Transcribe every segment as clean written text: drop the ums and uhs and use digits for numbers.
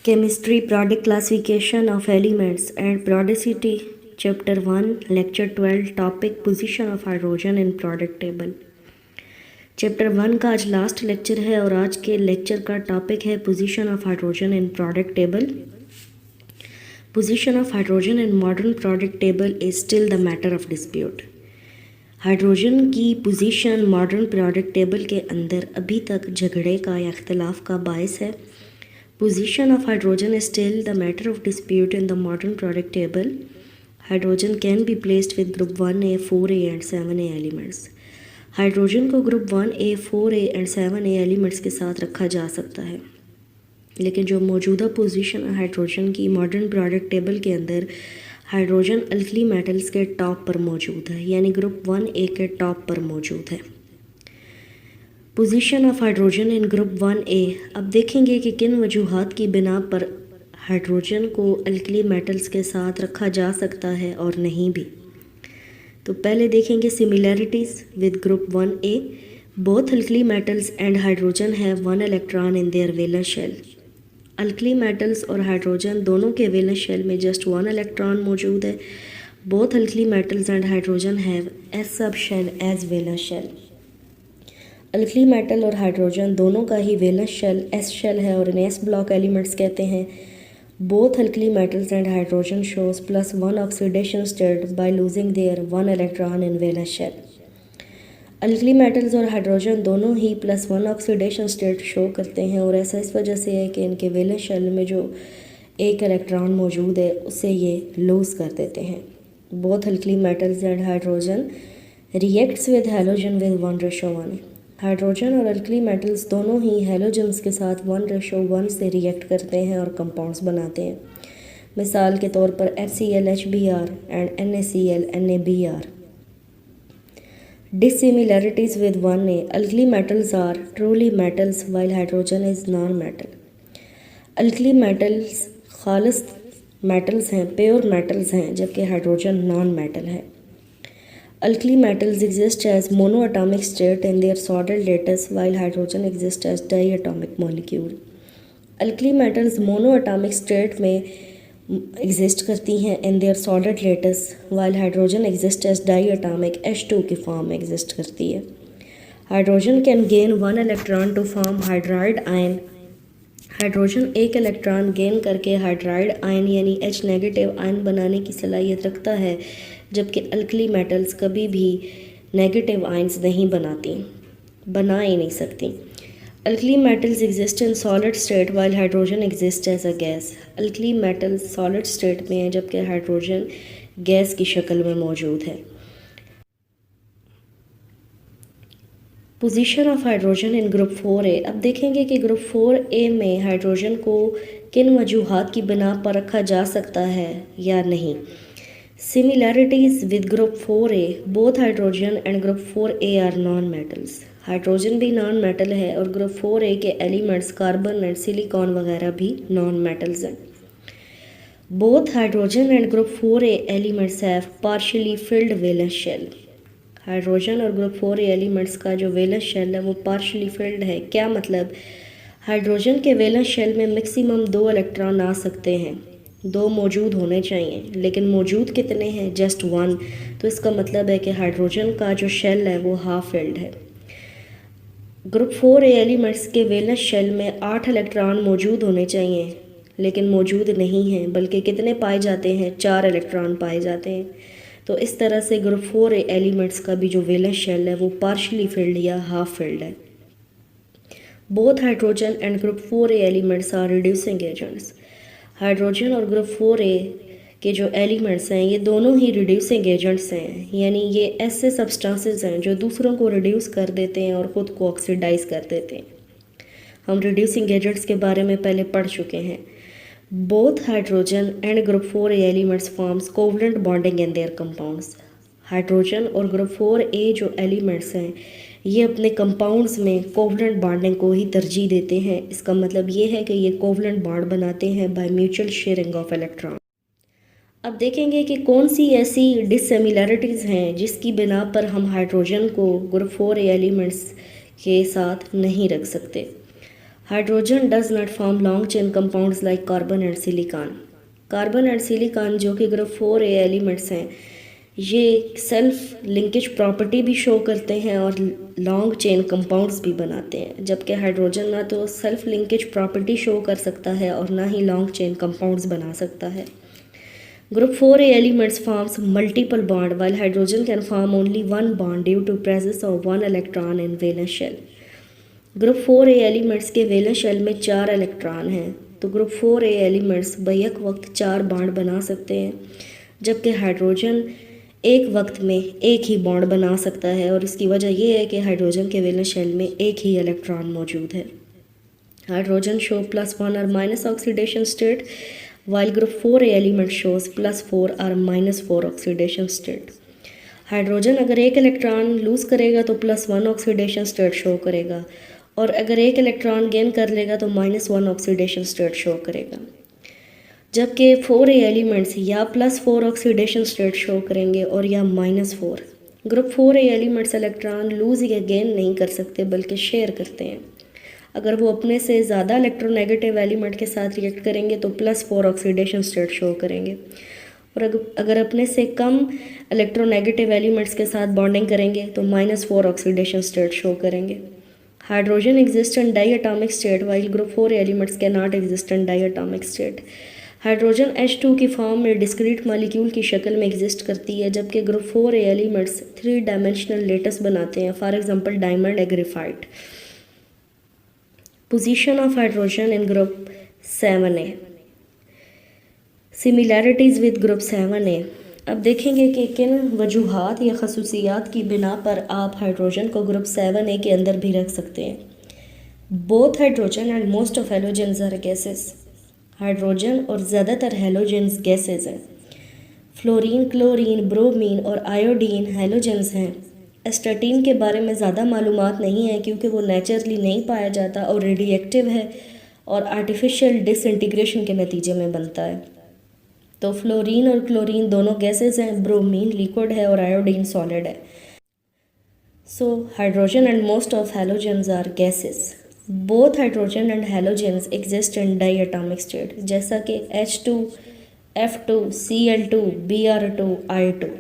Chemistry Product Classification of Elements and Periodicity Chapter 1 Lecture 12 Topic Position of Hydrogen in Product Table। Chapter 1 का आज last lecture है और आज के lecture का टॉपिक है position of hydrogen in product table. Position of hydrogen in modern product table is still the matter of dispute. Hydrogen की position modern product table के अंदर अभी तक झगड़े का या इख्तलाफ का बायस है। Position of hydrogen is still the matter of dispute in the modern periodic table. Hydrogen can be placed with group 1a, 4a and 7a elements. Hydrogen को group 1a, 4a and 7a elements के साथ रखा जा सकता है, लेकिन जो मौजूदा पोजीशन है हाइड्रोजन की मॉडर्न प्रोडक्ट टेबल के अंदर हाइड्रोजन अल्कली मेटल्स के टॉप पर मौजूद है, यानी ग्रुप 1a के टॉप पर मौजूद है। Position of hydrogen in group 1a। अब देखेंगे कि किन वजूहात की बिना पर हाइड्रोजन को अल्कली मेटल्स के साथ रखा जा सकता है और नहीं भी। तो पहले देखेंगे similarities with group 1a। Both alkali metals and hydrogen have 1 electron in their valence shell. Alkali metals और हाइड्रोजन दोनों के वैलेंस शेल में जस्ट 1 इलेक्ट्रॉन मौजूद है। Both alkali metals and hydrogen have S sub shell as valence shell. Alkali metal और hydrogen दोनों का ही वैलेंस शेल एस शेल है और इन्हें एस ब्लॉक एलिमेंट्स कहते हैं। Both alkali metals and hydrogen shows +1 oxidation state by losing their 1 electron in valence shell. Alkali metals और हाइड्रोजन दोनों ही +1 ऑक्सीडेशन स्टेट शो करते हैं और ऐसा इस वजह से है कि इनके वैलेंस शेल में जो एक इलेक्ट्रॉन मौजूद है उससे ये लूज कर देते हैं। Both alkali metals and hydrogen reacts with halogen with 1:1। Hydrogen और अल्कली मेटल्स दोनों ही हैलोजन्स के साथ 1:1 से रिएक्ट करते हैं और कंपाउंड्स बनाते हैं। मिसाल के तौर पर HCl HBr and NaCl NaBr। Dissimilarities with 1a। Alkali metals are truly metals while hydrogen is non metal. Alkali metals खालिस मेटल्स हैं, प्योर मेटल्स हैं, जबकि हाइड्रोजन नॉन मेटल है। Alkali metals exist as monoatomic state in their solid lattice while hydrogen exists as diatomic molecule। Alkali metals monoatomic state में exist करती हैं in their solid lattice while hydrogen exists as diatomic H2 की form में exist करती है। Hydrogen can gain 1 electron to form hydride ion। Hydrogen एक electron gain करके hydride ion यानी H नेगेटिव आयन बनाने की सलाहियत रखता है, जबकि अल्कली मेटल्स कभी भी नेगेटिव आयन्स नहीं बना ही नहीं सकती। Alkali metals exist in solid state while hydrogen exists as a gas. Alkali metals solid state में है जबकि हाइड्रोजन गैस की शक्ल में मौजूद है। Position of hydrogen in group 4a। अब देखेंगे कि ग्रुप 4a में हाइड्रोजन को किन वजूहात की बिना पर रखा जा सकता है या नहीं। Similarities with group 4a। Both hydrogen and group 4a are non metals. Hydrogen भी नॉन मेटल है और ग्रुप 4a के एलिमेंट्स कार्बन एंड सिलिकॉन वगैरह भी नॉन मेटल्स हैं। Both hydrogen and group 4a elements have partially filled valence shell. Hydrogen और group 4a elements का जो वैलेंस शेल है वो पार्शियली फिल्ड है। क्या मतलब? हाइड्रोजन के वैलेंस शेल में मैक्सिमम 2 इलेक्ट्रॉन आ सकते हैं, 2 मौजूद होने चाहिए, लेकिन मौजूद कितने हैं? जस्ट 1। तो इसका मतलब है कि हाइड्रोजन का जो शेल है वो हाफ फिल्ड है। ग्रुप 4a एलिमेंट्स के वैलेंस शेल में 8 इलेक्ट्रॉन मौजूद होने चाहिए, लेकिन मौजूद नहीं हैं, बल्कि कितने पाए जाते हैं? 4 इलेक्ट्रॉन पाए जाते हैं। तो इस तरह से ग्रुप 4a एलिमेंट्स का भी जो वैलेंस शेल है वो पार्शियली फिल्ड या हाफ फिल्ड है। Both hydrogen and group 4a elements are reducing agents. Hydrogen और ग्रुप 4a के जो एलिमेंट्स हैं ये दोनों ही रिड्यूसिंग एजेंट्स हैं, यानी ये ऐसे सब्सटेंसेस हैं जो दूसरों को रिड्यूस कर देते हैं और ख़ुद को ऑक्सीडाइज कर देते हैं। हम रिड्यूसिंग एजेंट्स के बारे में पहले पढ़ चुके हैं। Both hydrogen and group 4a elements forms covalent bonding in their compounds. Hydrogen और ग्रुप 4a जो एलिमेंट्स हैं ये अपने कंपाउंड्स में कोवलेंट बॉन्डिंग को ही तरजीह देते हैं। इसका मतलब ये है कि ये कोवलेंट बॉन्ड बनाते हैं by mutual sharing of electron. अब देखेंगे कि कौन सी ऐसी डिसिमिलैरिटीज़ हैं जिसकी बिना पर हम हाइड्रोजन को ग्रुप 4a एलिमेंट्स के साथ नहीं रख सकते। Hydrogen does not form long chain compounds like carbon and silicon. Carbon and silicon जो कि ग्रुप 4A एलिमेंट्स हैं, ये सेल्फ लिंकेज प्रॉपर्टी भी शो करते हैं और लॉन्ग चेन कंपाउंड्स भी बनाते हैं, जबकि हाइड्रोजन ना तो सेल्फ लिंकेज प्रॉपर्टी शो कर सकता है और ना ही लॉन्ग चेन कंपाउंड्स बना सकता है। Group 4A elements forms multiple bond while hydrogen can form only one bond due to presence of one electron in valence shell. Group 4A elements के valence shell में 4 इलेक्ट्रॉन हैं, तो group 4A elements back वक्त 4 bond बना सकते हैं, जबकि hydrogen एक वक्त में एक ही बॉन्ड बना सकता है और इसकी वजह यह है कि हाइड्रोजन के वैलेंस शेल में एक ही इलेक्ट्रॉन मौजूद है। हाइड्रोजन शो +1 और minus oxidation state while group 4A element shows +4 और -4 ऑक्सीडेशन स्टेट। हाइड्रोजन अगर एक इलेक्ट्रॉन लूज़ करेगा तो +1 ऑक्सीडेशन स्टेट शो करेगा और अगर एक इलेक्ट्रॉन गेन कर लेगा तो -1 ऑक्सीडेशन स्टेट शो करेगा, जबकि 4A एलिमेंट्स या +4 ऑक्सीडेशन स्टेट शो करेंगे और या -4। Group 4A elements electron lose या गेन नहीं कर सकते बल्कि शेयर करते हैं। अगर वो अपने से ज़्यादा इलेक्ट्रोनेगेटिव एलिमेंट के साथ रिएक्ट करेंगे तो +4 ऑक्सीडेशन स्टेट शो करेंगे और अगर अपने से कम इलेक्ट्रोनेगेटिव एलिमेंट्स के साथ बॉन्डिंग करेंगे तो -4 ऑक्सीडेशन स्टेट शो करेंगे। Hydrogen exist in diatomic state while group 4 elements can not exist in diatomic state. Hydrogen H2 की फॉर्म में डिस्क्रीट मॉलिक्यूल की शक्ल में एग्जिस्ट करती है, जबकि group 4A elements 3 dimensional latus बनाते हैं, फॉर एग्जांपल डायमंड या graphite. Position of hydrogen in group 7A. Similarities with group 7A. अब देखेंगे कि किन वजूहात या खसूसियात की बिना पर आप हाइड्रोजन को ग्रुप 7A के अंदर भी रख सकते हैं। Both hydrogen and most of halogens are gases. Hydrogen और ज़्यादातर हेलोजेंस गैसेस हैं। फ्लोरीन, क्लोरीन, ब्रोमीन और आयोडीन हेलोजेंस हैं। एस्टाटीन के बारे में ज़्यादा मालूमात नहीं है क्योंकि वो नेचुरली नहीं पाया जाता और रेडिएक्टिव है और आर्टिफिशियल डिसइंटीग्रेशन के नतीजे में बनता है। तो फ्लोरीन और क्लोरीन दोनों गैसेस हैं, ब्रोमीन लिक्विड है और आयोडीन सॉलिड है। So hydrogen and most of halogens are gases. Both hydrogen and halogens exist in diatomic state, जैसा कि H2, F2, Cl2, Br2, I2।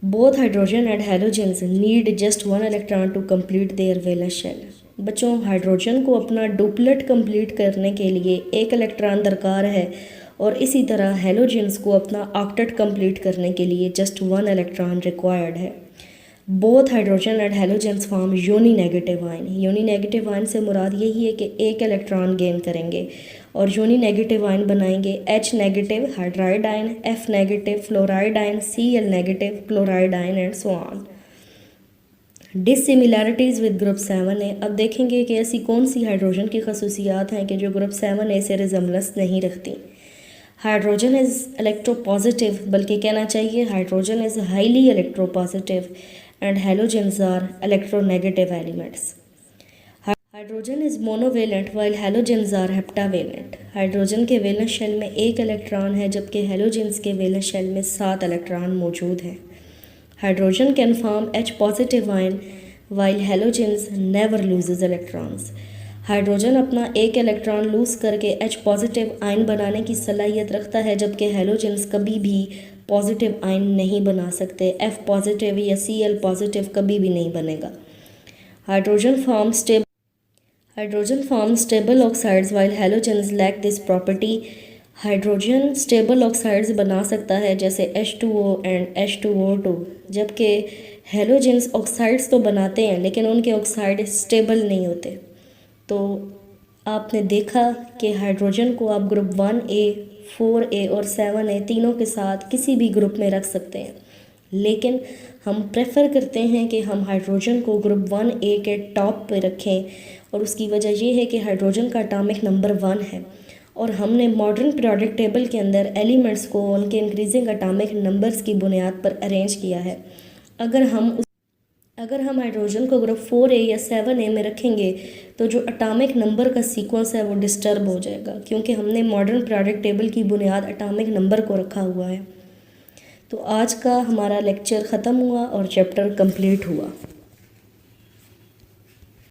Both hydrogen and halogens need just 1 electron to complete their valence shell. बच्चों, hydrogen को अपना duplet complete करने के लिए एक electron दरकार है और इसी तरह हेलोजेंस को अपना ऑक्टेट कंप्लीट करने के लिए जस्ट 1 इलेक्ट्रॉन रिक्वायर्ड है। Both hydrogen and halogens form uninegative ion. Uninegative ion से मुराद यही है कि एक इलेक्ट्रॉन गेन करेंगे और यूनिनेगेटिव आयन बनाएंगे H negative hydride ion, F negative fluoride ion, Cl negative chloride ion and so on. Dissimilarities with group 7A। अब देखेंगे कि ऐसी कौन सी हाइड्रोजन की खसूसियात हैं कि जो ग्रुप 7A से रिजम्बलेंस नहीं रखती। हाइड्रोजन इज़ इलेक्ट्रोपॉजिटिव, बल्कि कहना चाहिए hydrogen is highly electropositive and halogens are electronegative elements. Hydrogen is monovalent while halogens are heptavalent. Hydrogen के वैलेंस शेल में एक इलेक्ट्रॉन है, जबकि हेलोजेंस के वैलेंस शेल में 7 इलेक्ट्रॉन मौजूद हैं। Hydrogen can form H positive ion while halogens never loses electrons. Hydrogen अपना एक इलेक्ट्रॉन लूज़ करके H पॉजिटिव आयन बनाने की सलाहियत रखता है, जबकि हेलोजेंस कभी भी पॉजिटिव आयन नहीं बना सकते। F पॉजिटिव या Cl पॉजिटिव कभी भी नहीं बनेगा। Hydrogen forms stable oxides while halogens lack this property. Hydrogen stable oxides बना सकता है जैसे H2O एंड H2O2, जबकि हेलोजेंस ऑक्साइड्स तो बनाते हैं लेकिन उनके ऑक्साइड स्टेबल नहीं होते। तो आपने देखा कि हाइड्रोजन को आप ग्रुप 1A, 4A और 7A तीनों के साथ किसी भी ग्रुप में रख सकते हैं, लेकिन हम प्रेफर करते हैं कि हम हाइड्रोजन को ग्रुप 1A के टॉप पे रखें और उसकी वजह यह है कि हाइड्रोजन का एटॉमिक नंबर 1 है और हमने मॉडर्न पीरियोडिक टेबल के अंदर एलिमेंट्स को उनके इंक्रीजिंग एटॉमिक नंबर्स की बुनियाद पर अरेंज किया है। अगर हम हाइड्रोजन को ग्रुप 4A या 7A में रखेंगे तो जो एटॉमिक नंबर का सीक्वेंस है वो डिस्टर्ब हो जाएगा, क्योंकि हमने मॉडर्न पीरियोडिक टेबल की बुनियाद एटॉमिक नंबर को रखा हुआ है। तो आज का हमारा लेक्चर ख़त्म हुआ और चैप्टर कंप्लीट हुआ।